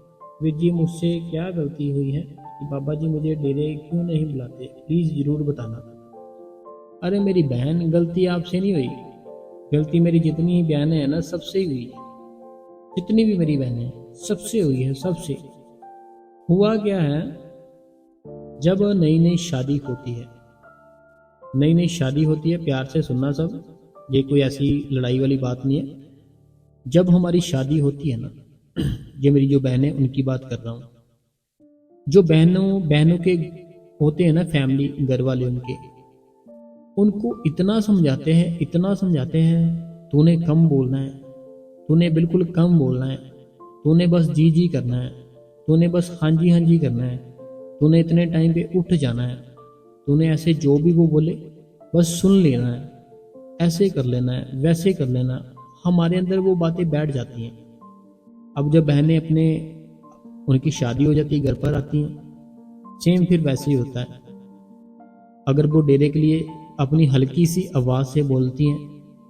वीर जी मुझसे क्या गलती हुई है कि बाबा जी मुझे डेरे क्यों नहीं बुलाते, प्लीज़ ज़रूर बताना। अरे मेरी बहन, गलती आपसे नहीं हुई, गलती मेरी जितनी बहनें हैं ना सबसे ही हुई है, जितनी भी मेरी बहनें हैं सबसे हुई है, सबसे। हुआ क्या है, जब नई नई शादी होती है, नई नई शादी होती है, प्यार से सुनना सब, ये कोई ऐसी लड़ाई वाली बात नहीं है। जब हमारी शादी होती है ना, ये मेरी जो बहनें उनकी बात कर रहा हूँ, जो बहनों बहनों के होते हैं ना फैमिली, घर वाले उनके, उनको इतना समझाते हैं, इतना समझाते हैं, तूने कम बोलना है, तूने बिल्कुल कम बोलना है, तूने बस जी जी करना है, तूने बस हाँ जी करना है, तूने इतने टाइम पे उठ जाना है, तूने ऐसे जो भी वो बोले बस सुन लेना है, ऐसे कर लेना है, वैसे कर लेना। हमारे अंदर वो बातें बैठ जाती हैं। अब जब बहनें अपने उनकी शादी हो जाती है, घर पर आती हैं, सेम फिर वैसे ही होता है। अगर वो डेरे के लिए अपनी हल्की सी आवाज़ से बोलती हैं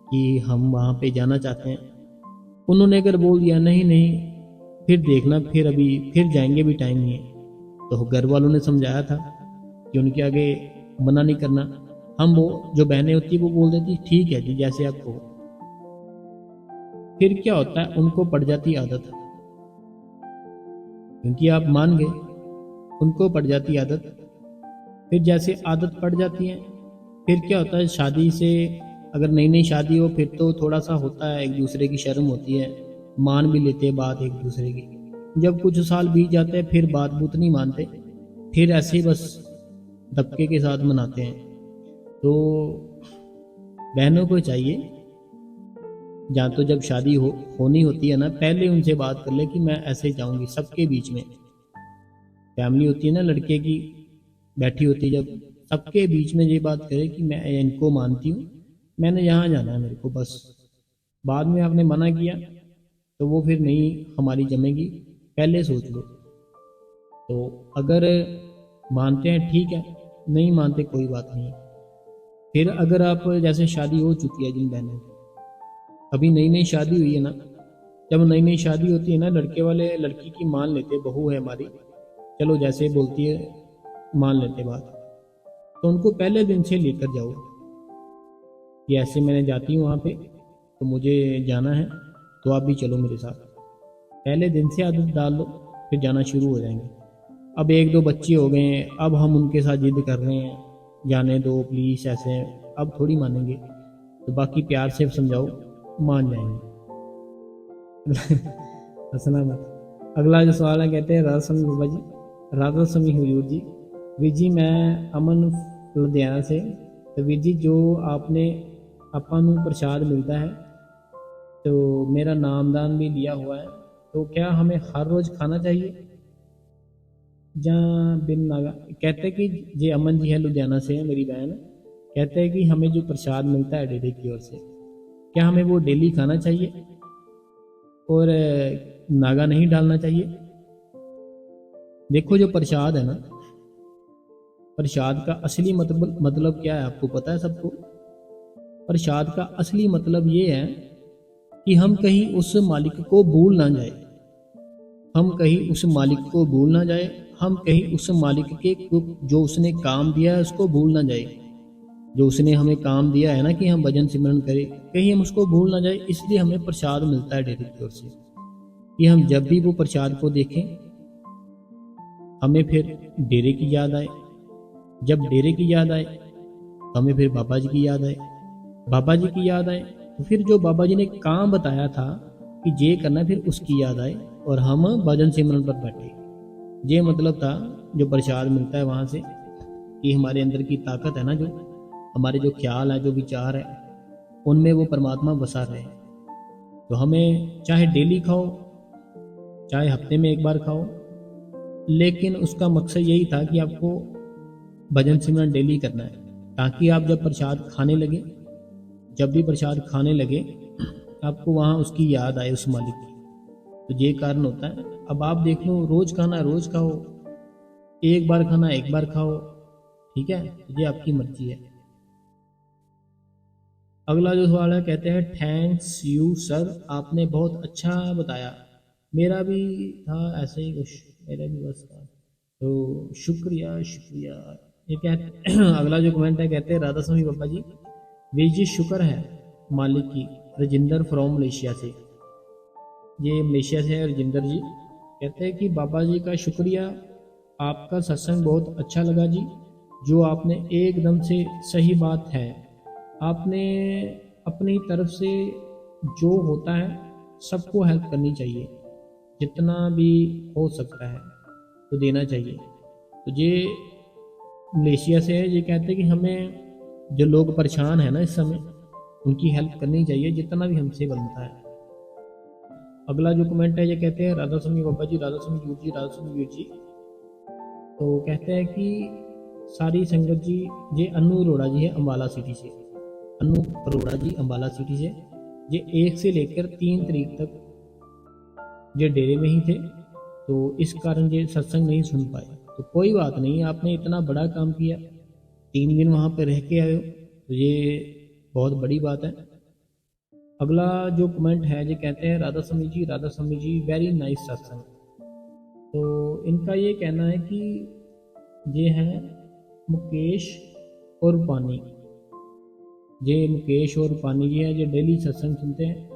कि हम वहाँ पे जाना चाहते हैं, उन्होंने अगर बोल दिया नहीं नहीं फिर देखना, फिर अभी फिर जाएंगे भी टाइम नहीं है, तो घर वालों ने समझाया था कि उनके आगे मना नहीं करना। हम वो जो बहनें होती वो बोल देती ठीक है जी जैसे आप कहो। फिर क्या होता है, उनको पड़ जाती आदत, क्योंकि आप मान गए, उनको पड़ जाती आदत। फिर जैसे आदत पड़ जाती है, फिर क्या होता है, शादी से अगर नई नई शादी हो फिर तो थोड़ा सा होता है, एक दूसरे की शर्म होती है, मान भी लेते हैं बात एक दूसरे की। जब कुछ साल बीत जाते हैं फिर बात बूत नहीं मानते, फिर ऐसे ही बस दबके के साथ मनाते हैं। तो बहनों को चाहिए, या तो जब शादी होनी होती है ना, पहले उनसे बात कर ले कि मैं ऐसे जाऊंगी, सबके बीच में फैमिली होती है ना लड़के की बैठी होती है, जब सबके बीच में ये बात करे कि मैं इनको मानती हूँ, मैंने यहाँ जाना है मेरे को बस। बाद में आपने मना किया तो वो फिर नहीं हमारी जमेगी, पहले सोच लो। तो अगर मानते हैं ठीक है, नहीं मानते कोई बात नहीं। फिर अगर आप जैसे शादी हो चुकी है, जिन बहनों अभी नई नई शादी हुई है ना, जब नई नई शादी होती है ना, लड़के वाले लड़की की मान लेते, बहू है हमारी, चलो जैसे बोलती है मान लेते बात, तो उनको पहले दिन से लेकर जाओ कि ऐसे मैंने जाती हूँ वहाँ पे, तो मुझे जाना है, तो आप भी चलो मेरे साथ। पहले दिन से आदत डाल लो, फिर जाना शुरू हो जाएंगे। अब 1-2 बच्चे हो गए हैं, अब हम उनके साथ जिद कर रहे हैं जाने दो प्लीज़ ऐसे, अब थोड़ी मानेंगे, तो बाकी प्यार से समझाओ, मान जाएंगे। हंसना मत। अगला जो सवाल है, कहते हैं राधा स्वामी बाबा जी, राधा स्वामी हुजूर जी, वीर जी मैं अमन लुधियाना से, तो वीर जी जो आपने ਆਪਾਂ ਨੂੰ प्रसाद मिलता है, तो मेरा नामदान भी लिया हुआ है, तो क्या हमें हर रोज़ खाना चाहिए। जहाँ बिन नागा कहते हैं कि जे अमन जी है लुधियाना से है, मेरी बहन, कहते हैं कि हमें जो प्रसाद मिलता है डेरे की ओर से, क्या हमें वो डेली खाना चाहिए और नागा नहीं डालना चाहिए? देखो जो प्रसाद है ना, प्रसाद का असली मतलब क्या है आपको पता है सबको? प्रसाद का असली मतलब ये है कि हम कहीं उस मालिक को भूल ना जाए, हम कहीं उस मालिक को भूल ना जाए, हम कहीं उस मालिक के जो उसने काम दिया है उसको भूल ना जाए। जो उसने हमें काम दिया है ना कि हम भजन सिमरन करें, कहीं हम उसको भूल ना जाए, इसलिए हमें प्रसाद मिलता है डेरे की ओर से, कि हम जब भी वो प्रसाद को देखें हमें फिर डेरे की याद आए, जब डेरे की याद आए तो हमें फिर बाबा जी की याद आए, बाबा जी की याद आए तो फिर जो बाबा जी ने काम बताया था कि ये करना, फिर उसकी याद आए और हम भजन सिमरन पर बैठे। ये मतलब था जो प्रसाद मिलता है वहाँ से, कि हमारे अंदर की ताकत है ना, जो हमारे जो ख्याल है, जो विचार है, उनमें वो परमात्मा बसा रहे। तो हमें चाहे डेली खाओ, चाहे हफ्ते में एक बार खाओ, लेकिन उसका मकसद यही था कि आपको भजन सिमरन डेली करना है, ताकि आप जब प्रसाद खाने लगे, जब भी प्रसाद खाने लगे, आपको वहाँ उसकी याद आए, उस मालिक की। तो ये कारण होता है। अब आप देख लो, रोज खाना रोज खाओ, एक बार खाना एक बार खाओ, ठीक है, ये आपकी मर्जी है। अगला जो सवाल है, कहते हैं थैंक्स यू सर, आपने बहुत अच्छा बताया। मेरा भी था ऐसे ही कुछ, मेरा भी बस था, तो शुक्रिया शुक्रिया। ये कहते अगला जो कमेंट है, कहते हैं राधा स्वामी बाबा जी, वीर जी शुक्र है मालिक की। रजिंदर फ्रॉम मलेशिया से, ये मलेशिया से है रजिंदर जी। कहते हैं कि बाबा जी का शुक्रिया, आपका सत्संग बहुत अच्छा लगा जी। जो आपने एकदम से सही बात है, आपने अपनी तरफ से जो होता है सबको हेल्प करनी चाहिए, जितना भी हो सकता है तो देना चाहिए। तो ये मलेशिया से है, ये कहते हैं कि हमें जो लोग परेशान है ना इस समय, उनकी हेल्प करनी चाहिए जितना भी हमसे बनता है। अगला जो कमेंट है, ये कहते हैं राधा स्वामी बाबा जी, राधा स्वामी वीर जी, राधा स्वामी वीर जी। तो कहते हैं कि सारी संगत जी, ये अनु अरोड़ा जी है अम्बाला सिटी से, अनु अरोड़ा जी अम्बाला सिटी से। ये 1 से लेकर 3 तारीख तक ये डेरे में ही थे, तो इस कारण ये सत्संग नहीं सुन पाए। तो कोई बात नहीं, आपने इतना बड़ा काम किया, 3 दिन वहाँ पे रह के आए हो, तो ये बहुत बड़ी बात है। अगला जो कमेंट है, ये कहते हैं राधा स्वामी जी, राधा स्वामी जी, वेरी नाइस सत्संग। तो इनका ये कहना है कि ये हैं मुकेश और पानी, ये मुकेश और पानी जी हैं, ये डेली सत्संग सुनते हैं।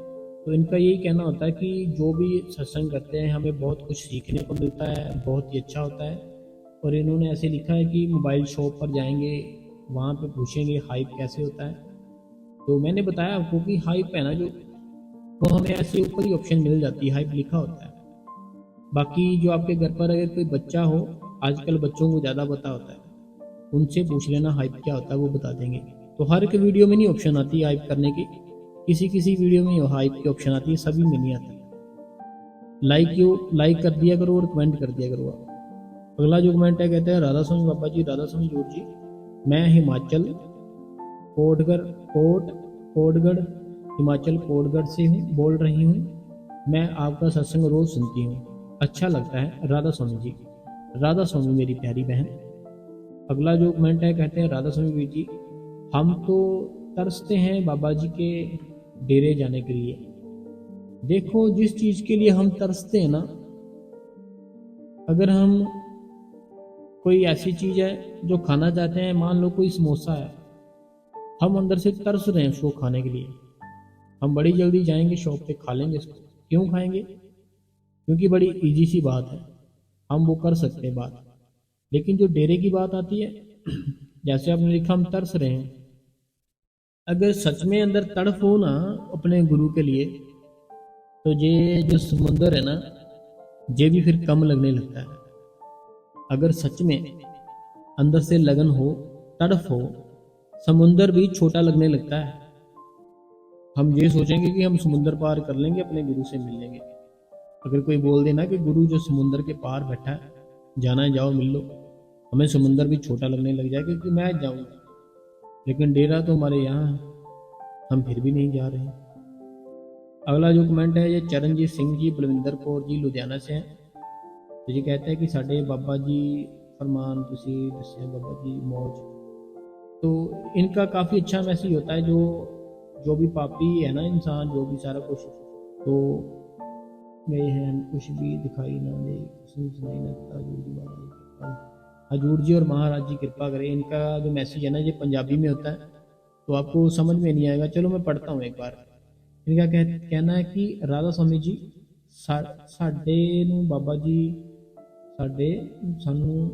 तो इनका यही कहना होता है कि जो भी सत्संग करते हैं हमें बहुत कुछ सीखने को मिलता है, बहुत ही अच्छा होता है। और इन्होंने ऐसे लिखा है कि मोबाइल शॉप पर जाएंगे, वहाँ पे पूछेंगे हाइप कैसे होता है। तो मैंने बताया आपको कि हाइप है ना जो, वो हमें ऐसे ऊपर ही ऑप्शन मिल जाती है, हाइप लिखा होता है। बाकी जो आपके घर पर अगर कोई बच्चा हो, आजकल बच्चों को ज़्यादा पता होता है, उनसे पूछ लेना हाइप क्या होता है, वो बता देंगे। तो हर एक वीडियो में नहीं ऑप्शन आती हाइप करने की, किसी किसी वीडियो में हाइप की ऑप्शन आती है, सभी में नहीं आती। लाइक कर दिया करो और कमेंट कर दिया करो आप। अगला जो कमेंट है, कहते हैं राधा स्वामी बाबा जी, राधा स्वामी जोर जी, मैं हिमाचल कोटगढ़ कोटगढ़ हिमाचल कोटगढ़ से हूँ, बोल रही हूँ। मैं आपका सत्संग रोज सुनती हूँ, अच्छा लगता है राधा स्वामी जी, राधा स्वामी मेरी प्यारी बहन। अगला जो कमेंट है, कहते हैं राधा स्वामी वीर जी, हम तो तरसते हैं बाबा जी के डेरे जाने के लिए। देखो जिस चीज के लिए हम तरसते हैं ना, अगर हम कोई ऐसी चीज है जो खाना चाहते हैं, मान लो कोई समोसा है, हम अंदर से तरस रहे हैं उसको खाने के लिए, हम बड़ी जल्दी जाएंगे शॉप पे खा लेंगे इसको। क्यों खाएंगे? क्योंकि बड़ी इजी सी बात है, हम वो कर सकते हैं बात। लेकिन जो डेरे की बात आती है, जैसे आपने लिखा हम तरस रहे हैं, अगर सच में अंदर तड़प हो ना अपने गुरु के लिए, तो ये जो समुंदर है ना, ये भी फिर कम लगने लगता है। अगर सच में अंदर से लगन हो, तड़प हो, समुंदर भी छोटा लगने लगता है। हम ये सोचेंगे कि हम समुंदर पार कर लेंगे, अपने गुरु से मिल लेंगे। अगर कोई बोल देना कि गुरु जो समुंदर के पार बैठा है, जाना है जाओ मिल लो, हमें समुंदर भी छोटा लगने लग जाए क्योंकि मैं जाऊँगा, लेकिन डेरा तो हमारे यहाँ है, हम फिर भी नहीं जा रहे हैं। अगला जो कमेंट है ये चरणजीत सिंह जी बलविंदर कौर जी लुधियाना से हैं। तो ये कहते हैं कि साढ़े बाबा जी फरमान तुसी दस्या बाबा जी मौज। तो इनका काफ़ी अच्छा मैसेज होता है, जो भी पापी है ना इंसान, जो भी सारा कुछ तो गए हैं, कुछ भी दिखाई ना दे, कुछ नहीं सुनाई ना देता, हजूर जी महाराज हजूर जी और महाराज जी कृपा करें। इनका जो मैसेज है ना ये पंजाबी में होता है तो आपको समझ में नहीं आएगा, चलो मैं पढ़ता हूँ एक बार। इनका कहना है कि राधा स्वामी जी साडे नूं बाबा जी सानू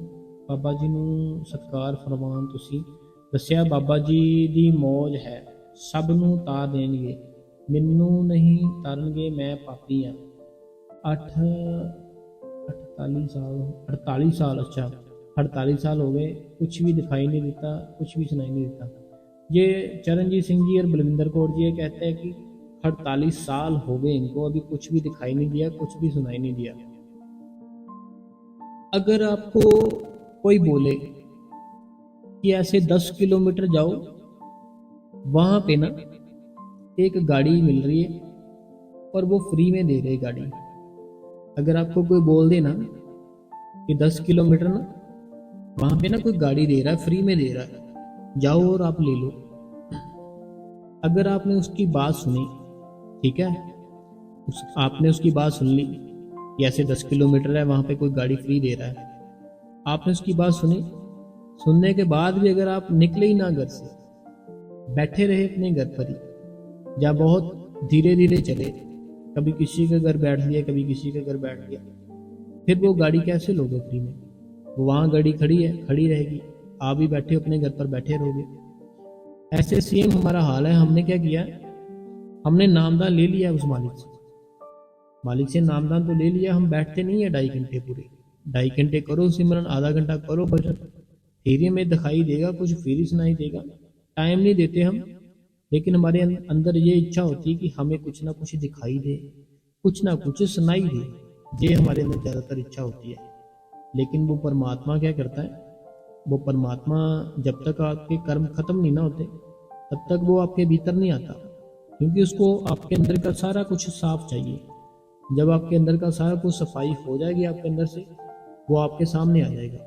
बाबा जी नूं सत्कार फरमान तुसी दस्या बाबा जी दी मौज है, सब नूं तार देणगे, मैनू नहीं तारनगे, मैं पापी हाँ। 48 साल अच्छा 48 साल हो गए, कुछ भी दिखाई नहीं देता, कुछ भी सुनाई नहीं देता। ये चरणजीत सिंह जी और बलविंदर कौर जी ये कहते हैं कि 48 साल हो गए इनको, अभी कुछ भी दिखाई नहीं दिया, कुछ भी सुनाई नहीं दिया। अगर आपको कोई बोले कि ऐसे 10 किलोमीटर जाओ, वहां पे ना एक गाड़ी मिल रही है और वो फ्री में दे रहे गाड़ी। अगर आपको कोई बोल दे ना कि 10 किलोमीटर ना वहां पे ना कोई गाड़ी दे रहा है, फ्री में दे रहा है, जाओ और आप ले लो। अगर आपने उसकी बात सुनी, ठीक है, आपने उसकी बात सुन ली कि ऐसे 10 किलोमीटर है, वहां पे कोई गाड़ी फ्री दे रहा है, आपने उसकी बात सुनी, सुनने के बाद भी अगर आप निकले ही ना घर से, बैठे रहे अपने घर पर ही, या बहुत धीरे धीरे चले, कभी किसी के घर बैठ लिया, कभी किसी के घर बैठ लिया, फिर वो गाड़ी कैसे लोगे फ्री में? वो वहां गाड़ी खड़ी है, खड़ी रहेगी, आप भी बैठे अपने घर पर बैठे रहोगे। ऐसे सेम हमारा हाल है। हमने क्या किया, हमने नामदान ले लिया उस मालिक से नामदान तो ले लिया, हम बैठते नहीं है 2.5 घंटे पूरे, 2.5 घंटे करो सिमरन, आधा घंटा करो भजन, फिर में दिखाई देगा कुछ, फिर ही सुनाई देगा। टाइम नहीं देते हम, लेकिन हमारे अंदर ये इच्छा होती है कि हमें कुछ ना कुछ दिखाई दे, कुछ ना कुछ सुनाई दे, ये हमारे अंदर ज़्यादातर इच्छा होती है। लेकिन वो परमात्मा क्या करता है, वो परमात्मा जब तक आपके कर्म खत्म नहीं ना होते तब तक वो आपके भीतर नहीं आता, क्योंकि उसको आपके अंदर का सारा कुछ साफ चाहिए। जब आपके अंदर का सारा कुछ सफाई हो जाएगी आपके अंदर से, वो आपके सामने आ जाएगा।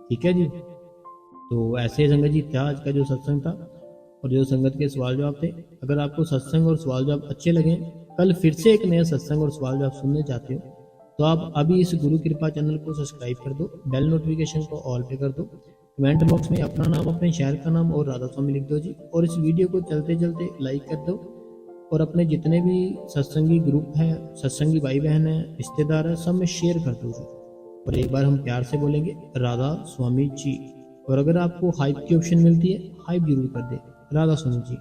ठीक है जी। तो ऐसे संगत जी था आज का जो सत्संग था और जो संगत के सवाल जवाब थे। अगर आपको सत्संग और सवाल जवाब अच्छे लगे, कल फिर से एक नया सत्संग और सवाल जवाब सुनने चाहते हो, तो आप अभी इस गुरु कृपा चैनल को सब्सक्राइब कर दो, बेल नोटिफिकेशन को ऑल पे कर दो, कमेंट बॉक्स में अपना नाम, अपने शहर का नाम और राधा स्वामी लिख दो जी, और इस वीडियो को चलते चलते लाइक कर दो, और अपने जितने भी सत्संगी ग्रुप हैं, सत्संगी भाई बहन हैं, रिश्तेदार हैं, सब में शेयर कर दो जी। और एक बार हम प्यार से बोलेंगे राधा स्वामी जी, और अगर आपको हाइप की ऑप्शन मिलती है, हाइप जरूर कर दे, राधा स्वामी जी।